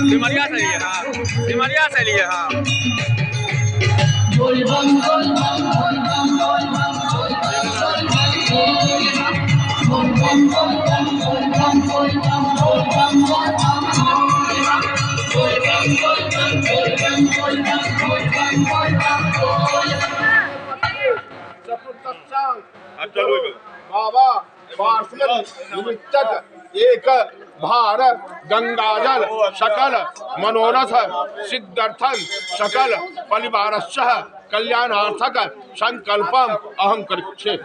सिमरिया से लिए हाँ, सिमरिया से लिए हाँ। बाबा एक भार गंगाजल सकल मनोरथ सिद्धर्थन सकल परिवारस्य कल्याणार्थक संकल्पम अहम करिष्ये।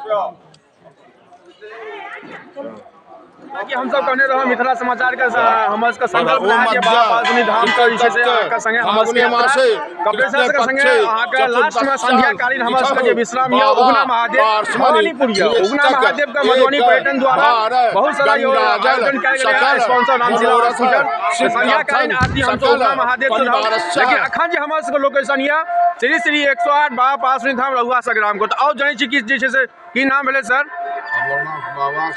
कि हम सब कहने रहो मिथिला समाचार का हमर का संकल्प रहा कि बाबा पासनी धाम का विषय से का संगे हमर के यात्रा कपिलेश्वर के संगे अहाँ के लास्ट में संध्या कालीन हमर के विश्राम या उगना महादेव भवानीपुर या उगना महादेव का मधुबनी पर्यटन द्वारा बहुत सारा आयोजन किया गया है। स्पॉन्सर नाम जिला हॉस्पिटल संध्या कालीन आरती हम तो उगना महादेव लेकिन अखन जे हमर के लोकेशन या श्री श्री 108 बाबा पासनी धाम रहुआ संग्राम को तो और जानै छी कि जे छै से की नाम भेले सर? बाबा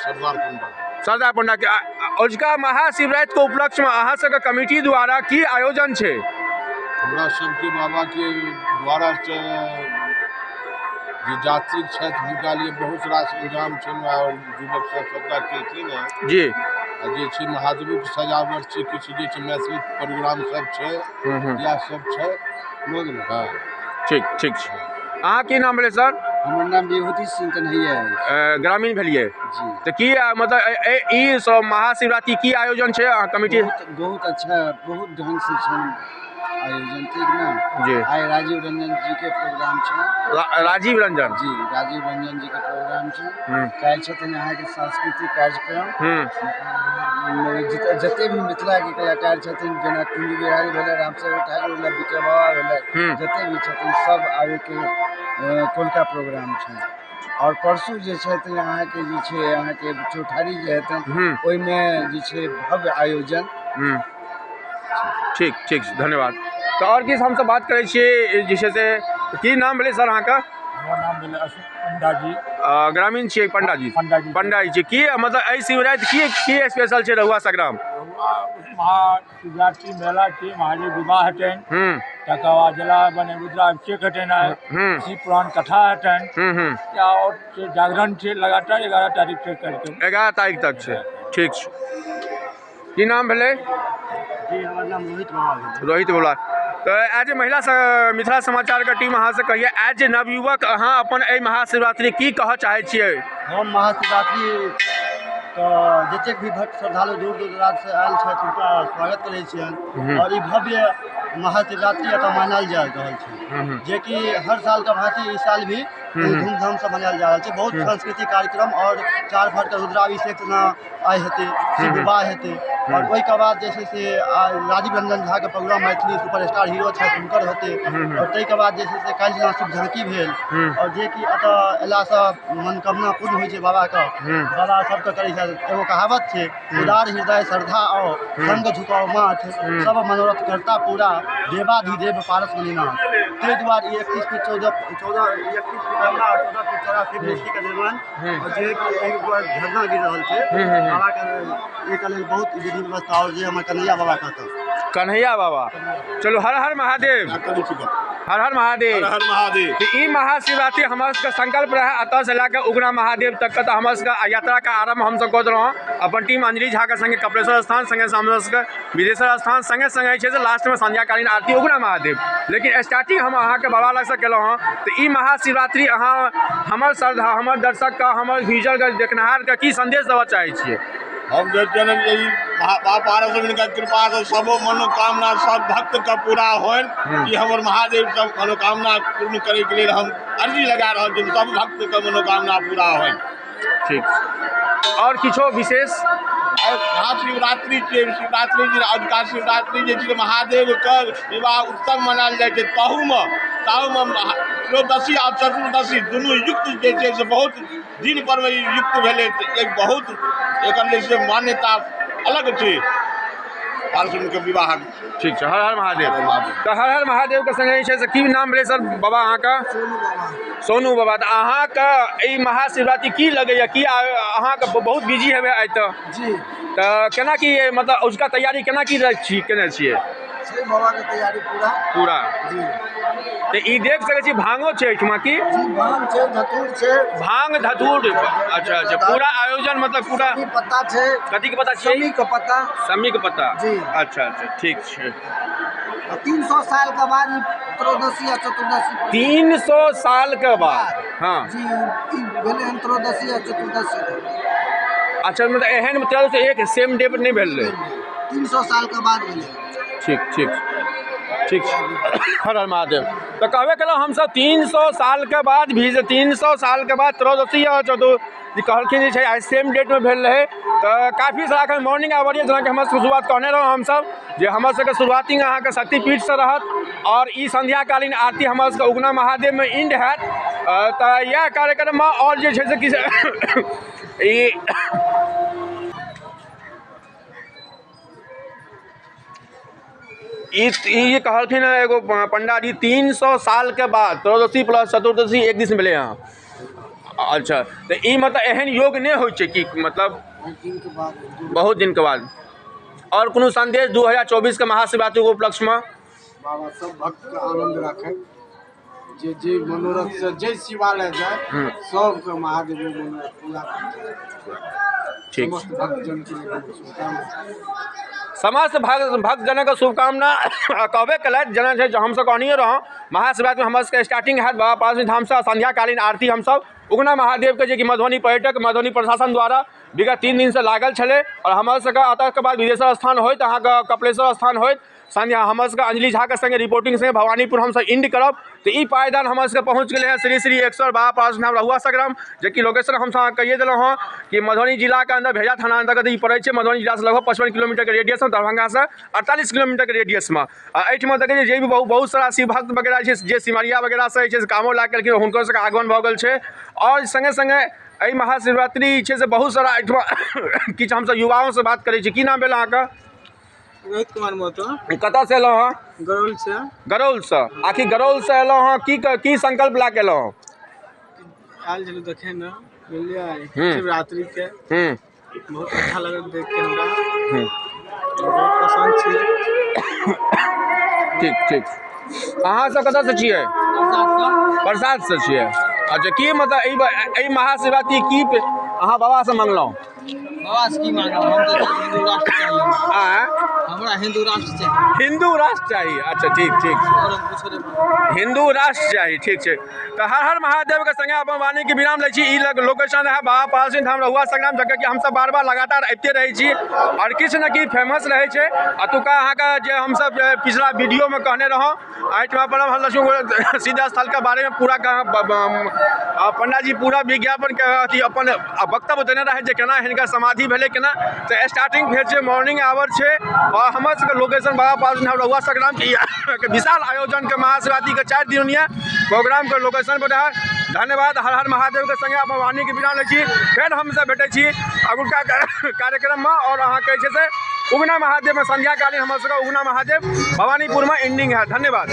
सरदार पंडा के अजुका महाशिवरात्रि के उपलक्ष्य में अहाँ सबके कमिटी द्वारा की आयोजन छै? हमरा सबके बाबा के द्वारा से जे यात्री छथि हुनका लिए बहुत रास इंतजाम छै और युवक सब सबका केलखिन है जी जे छै महादेव के सजावट छै किछु जे छै मैथिली प्रोग्राम सब छै या सब छै लोग हां ठीक ठीक छै। अहाँ की नाम भेलै सर? हमर नाम विभूति सिंह कन्हैया है। ग्रामीण भेलिए जी। तो की मतलब ई सब महाशिवरात्रि की आयोजन छै कमिटी? बहुत अच्छा बहुत ढंग से छै आयोजन ठीक ना जी। आइ राजीव रंजन जी के प्रोग्राम छै। राजीव रंजन जी राजीव रंजन जी के प्रोग्राम छै। काल्हि छथिन अहाँ के सांस्कृतिक कार्यक्रम जते भी मिथिला के कलाकार छथिन जेना कुंज बिहारी भेलै रामचंद्र ठाकुर भेलै बीके बाबा भेलै जते भी छथिन सब आबे के कोलका प्रोग्राम छै। और परसू जे छथिन अहाँ के जे छै अहाँ के चौठारी जे हेतन ओइ में जे छै भव्य आयोजन। ठीक ठीक धन्यवाद। तो और किस हम सब बात करे छिए जे छै से की नाम भेलै सर अहाँ का? हमर नाम भेलै अशोक पंडा जी। ग्रामीण छिए पंडा जी? पंडा जी की मतलब एहि शिवरात्रि की स्पेशल छै रहुआ संग्राम? महाशिवरात्रि मेला छै महादेव विवाह हेतनि तकर बाद जला बने रुद्राभिषेक हेतनि शिव पुराण कथा हेतनि और जागरण छै लगातार 11 तारीख से करके 11 तारीख तक छै। ठीक छै। की नाम भेलै? जी हमर नाम रोहित बाबा भेलै। रोहित बोला तो एज ए महिला मिथिला समाचार का टीम अहाँ से कहिए एज ए नवयुवक अहाँ अपन एहि महाशिवरात्रि की कहऽ चाहे छियै? हम महाशिवरात्रि तो जतेक भी भक्त श्रद्धालु दूर दूर दराज से आयल छथि हुनका स्वागत करै छियनि और ई भव्य महाशिवरात्रि एतऽ मनायल जा रहल छै जे कि हर साल का भांति इस साल भी धूमधाम से मनायल जा रहल छै। बहुत सांस्कृतिक कार्यक्रम और 4 फट के रुद्राभिषेक ना आइ हेतै शिव विवाह हेतै और ओहि के बाद जे छै से राजीव रंजन झा के प्रोग्राम मैथिली सुपरस्टार हीरो छथि हुनकर हेतै और ताहि के बाद जे छै से काल्हि जेना शिव झांकी भेल और जे कि एतऽ अयलासँ मनोकामना पूर्ण होइ छै बाबा के बाबा सबके करै छथि। एगो कहावत छै उदार हृदय श्रद्धा आओ संग झुकाओ माथ सब मनोरथ करता पूरा देवाधिदेव पारस मणिनाथ। ताहि दुआरे 31 फीट 14 फीट चौड़ा शिव मूर्ति के निर्माण और जे कि एक झरना गिर रहल छै बाबा के एक लेल बहुत विधि व्यवस्था और जे हमर कन्हैया बाबा कन्हैया बाबा। चलो हर हर महादेव हर हर महादेव हर महादेव। तो ई महाशिवरात्रि हमारे सबका संकल्प रहा अतः से लेकर उगना महादेव तक का तो हमारे सबका यात्रा का आरंभ हम सब कर रहे हैं अपन टीम अंजलि झा के संगे कपिलेश्वर स्थान संगे सामने विदेश्वर स्थान संगे संगे छै लास्ट में संध्याकालीन आरती उगना महादेव। लेकिन स्टार्टिंग हम अहाँ के बाबा लग से केलहुँ हँ तो ई महाशिवरात्रि अहाँ हमर श्रद्धा हमर दर्शक का हमर व्यूजर के देखनिहार के की संदेश देवा चाहे छियै? हम जे जनम यही पारसमणि का कृपा से सब मनोकामना सब भक्त का पूरा होन कि हमर महादेव सब मनोकामना पूर्ण करे के लिए हम अर्जी लगा रहा हूँ सब भक्त का मनोकामना पूरा होन। ठीक और किछो विशेष? महाशिवरात्रि शिवरात्रि अजुका शिवरात्रि जे महादेव के विवाह उत्सव मनायल जाइ छै ताहू में त्रयोदशी आ चतुर्दशी दुनू युक्त जे छै से बहुत दिन पर में युक्त भेलै एक बहुत एक मान्यता अलग छै पारसुन के विवाह। ठीक है हर हर महादेव। तो हर हर महादेव के संगे की नाम भेलै सर बाबा अहाँ का? सोनू बाबा तऽ अहाँके ई महाशिवरात्रि की लगैए कि अहाँके बहुत बिजी हेबै आइ तऽ जी तऽ केना की मतलब उसका तैयारी केना की केने छियै छै बाबा के तैयारी पूरा जी तऽ ई देख सकै छी भांगो छै एहिठमा की जी भांग छै धतूर छै भांग धतूर अच्छा अच्छा पूरा आयोजन मतलब पूरा पत्ता छै कथी के पता छियै समी के पत्ता समी के पत्ता जी अच्छा अच्छा ठीक छै 300 साल के बाद त्रयोदशी आ चतुर्दशी 300 साल के बाद हाँ जी ई भेलै हन त्रयोदशी आ चतुर्दशी अच्छा मतलब एहन मतलब से एक सेम डे पर नहीं भेल रहे 300 साल के बाद भेलै ठीक ठीक ठीक हर हर महादेव तो कहबे कलहुँ हमसब 300 साल के बाद भी 300 साल के बाद त्रयोदशी और चतुर्दशी कहलखिन जे छै आइ सेम डेट में भेल रहे तो काफ़ी सारा एखन मॉर्निंग आवर जेना कि हमर शुरुआत कहने रहौं हमसब जे हमर सबके शुरुआती अहाँके शक्तिपीठ से रहत और ई संध्याकालीन आरती हमर सबके उगना महादेव में इंड हैत तो यह कार्यक्रम में और जे छै से किछु ई ये कहलखिन एगो पंडा जी 300 साल के बाद त्रयोदशी प्लस चतुर्दशी एक दिन मिले यहाँ अच्छा तो ये मतलब एहन योग नहीं हो कि मतलब बहुत दिन के बाद और कोनो संदेश 2024 के महाशिवरात्रि के उपलक्ष्य में बाबा सब भक्त के आनंद रखे जे मनोरथ से जे शिवालय जाए सबके महादेव मनोरथ पूरा ठीक भक्तजन के समस्त भक्तजनक शुभकामना कहबे कलत जेना छै हमसब कहनिए रहौं महाशिवरात्रि में हमर सबके स्टार्टिंग हैत बाबा पार्वती धाम से संध्याकालीन आरती हमसब उगना महादेव के जे कि मधुबनी पर्यटक मधुबनी प्रशासन द्वारा विगत 3 दिन से लागल छलै और हमर सबके अतः के बाद विदेश्वर स्थान होइत अहाँके कपिलेश्वर स्थान होइत संध्या हमर सबके अंजलि झा के संगे रिपोर्टिंग संगे भवानीपुर हमसब इंड करब तो ई पायदान हमर सबके पहुँच गेलै हैं श्री श्री 100 बाबा पार्वती धाम रहुआ संग्राम जे कि लोकेशन हमसब कहिए देलहुँ हँ कि मधुबनी जिला के अंदर भेजा थाना अंतर्गत ई पड़ै छै मधुबनी जिला से लगभग 55 किलोमीटर के रेडियस में दरभंगा से 48 किलोमीटर के रेडियस में एहिठमा देखै जे भी बहुत सारा शिव भक्त वगैरह छै जे सिमरिया वगैरह से छै कामो ला केलखिन हुनकर सबके आगमन भऽ गेल छै और संगे संगे एहि महाशिवरात्रि छै से बहुत सारा एहिठमा किछु हमसब युवाओं से बात करै छी की नाम भेल अहाँके रोहित कुमार महतो कतऽ से एलहुँ हँ गरौल से आखिर गरौल से एलहुँ हँ की संकल्प ला के एलहुँ हँ आयल छलू देखे न बुझलियै शिवरात्रि के बहुत अच्छा लगल देख के हमरा बहुत पसंद छी ठीक ठीक अहाँ सब कतऽ से छियै प्रसाद से छियै अच्छा की मतलब एहि महाशिवरात्रि की अहाँ बाबा से मंगलहुँ बाबा से की मांगब हम तो हिंदू राष्ट्र चाहिए हमरा हिंदू राष्ट्र चाहिए हिंदू राष्ट्र चाहिए अच्छा ठीक ठीक हिंदू राष्ट्र चाहिए ठीक छै तो हर हर महादेव के संगे अपन वाणी के विराम लै छी ई लोकेशन है बाबा पार्वती धाम रहुआ संग्राम जगह कि हमसब बार बार लगातार अबिते रहै छी और किछु न किछु फेमस रहै छै अतुका अहाँके जे हमसब पिछला वीडियो में कहने रहौं एहिठमा परम लक्ष्मण सीधा स्थल के बारे में पूरा पंडा जी पूरा विज्ञापन के अथी अपन वक्तव्य देने रहे जे केना हिनका समाधि भेलै केना तो स्टार्टिंग भेल छै मॉर्निंग आवर छै और हमर सबके लोकेशन बाबा पार्वती धाम रहुआ संग्राम के विशाल आयोजन के महाशिवरात्रि के 4 दिनिया प्रोग्राम के लोकेशन पर रहे धन्यवाद हर हर महादेव के संगे अपन वाणी के विराम लै छी फेर हमसब भेटै छी अगुलका कार्यक्रम में और अहाँ कहै छै से उगना महादेव में संध्याकालीन हमर सबके उगना महादेव भवानीपुर में एंडिंग है धन्यवाद।